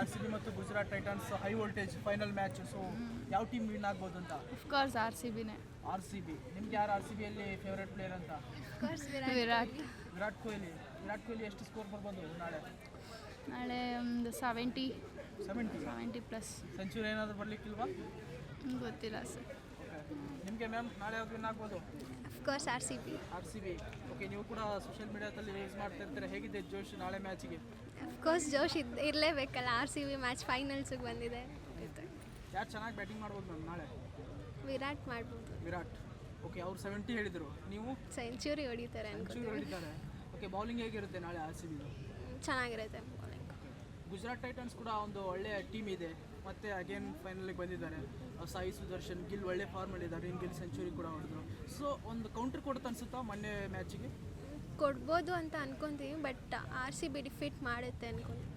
RCB ಮತ್ತು Gujarat Titans high voltage final match. So ಯಾವ team win ಆಗ್ಬೋದು ಅಂತ? ಅಫ್ಕೋರ್ಸ್ RCBನೇ. RCB. ನಿಮ್ಗೆ ಯಾರು RCB ಅಲ್ಲಿ ಫೇವರೇಟ್ ಪ್ಲೇಯರ್ ಅಂತ? ವಿರಾಟ್. ವಿರಾಟ್ ಕೊಹ್ಲಿ ಎಷ್ಟು ಸ್ಕೋರ್ ಬರ್ಬೋದು ನಾಳೆ ಒಂದು 70 ಪ್ಲಸ್ ಸೆಂಚುರಿ ಏನಾದರೂ ಬರ್ಲಿಕ್ಕಿಲ್ವಾ? ಗೊತ್ತಿಲ್ಲ ಸರ್. ನಿಮಗೆ ಮ್ಯಾಮ್ ನಾಳೆ ಯಾವ್ದು ವಿನ್ ಆಗ್ಬೋದು? Of course RCB. ಓಕೆ, ನೀವು ಕೂಡ ಸೋಷಿಯಲ್ ಮೀಡಿಯಾದಲ್ಲಿ ಯೂಸ್ ಮಾಡ್ತಾ ಇರ್ತೀರಾ. ಹೇಗಿದೆ ಜೋಶ್ ನಾಳೆ ಮ್ಯಾಚಿಗೆ? ಅಫ್ಕೋರ್ಸ್ ಜೋಶ್ ಇರಲೇಬೇಕಲ್ಲ. RCB ಮ್ಯಾಚ್ ಫೈನಲ್ಸಿಗೆ ಬಂದಿದೆ. ಯಾರು ಚೆನ್ನಾಗಿ ಬ್ಯಾಟಿಂಗ್ ಮಾಡ್ಬೋದು ಮ್ಯಾಮ್ ನಾಳೆ? ವಿರಾಟ್ ಮಾಡ್ಬೋದು. ಓಕೆ, ಅವ್ರು 70 ಹೇಳಿದರು, ನೀವು ಸೆಂಚುರಿ ಹೊಡಿತಾರೆ ಸೆಂಚುರಿ ಹೊಡಿತಾರೆ. ಓಕೆ, ಬೌಲಿಂಗ್ ಹೇಗಿರುತ್ತೆ ನಾಳೆ RCB? ಚೆನ್ನಾಗಿರುತ್ತೆ ಬೌಲಿಂಗ್. ಗುಜರಾತ್ ಟೈಟನ್ಸ್ ಕೂಡ ಒಂದು ಒಳ್ಳೆಯ ಟೀಮ್ ಇದೆ, ಮತ್ತು ಅಗೇನ್ ಫೈನಲಿಗೆ ಬಂದಿದ್ದಾರೆ. ಸಾಯಿ ಸುದರ್ಶನ್, ಗಿಲ್ ಒಳ್ಳೆ ಫಾರ್ಮ್ ಮಾಡಿದ್ದಾರೆ, ಗಿಲ್ ಸೆಂಚುರಿ ಕೂಡ ಹೊಡೆದ್ರು. ಸೊ ಒಂದು ಕೌಂಟ್ರ್ ಕೊಡುತ್ತೆ ಅನ್ಸುತ್ತಾ ಮೊನ್ನೆ ಮ್ಯಾಚಿಗೆ? ಕೊಡ್ಬೋದು ಅಂತ ಅನ್ಕೊತೀವಿ, ಬಟ್ RCB ಡಿಫೀಟ್ ಮಾಡುತ್ತೆ ಅನ್ಕೊಂತೀವಿ.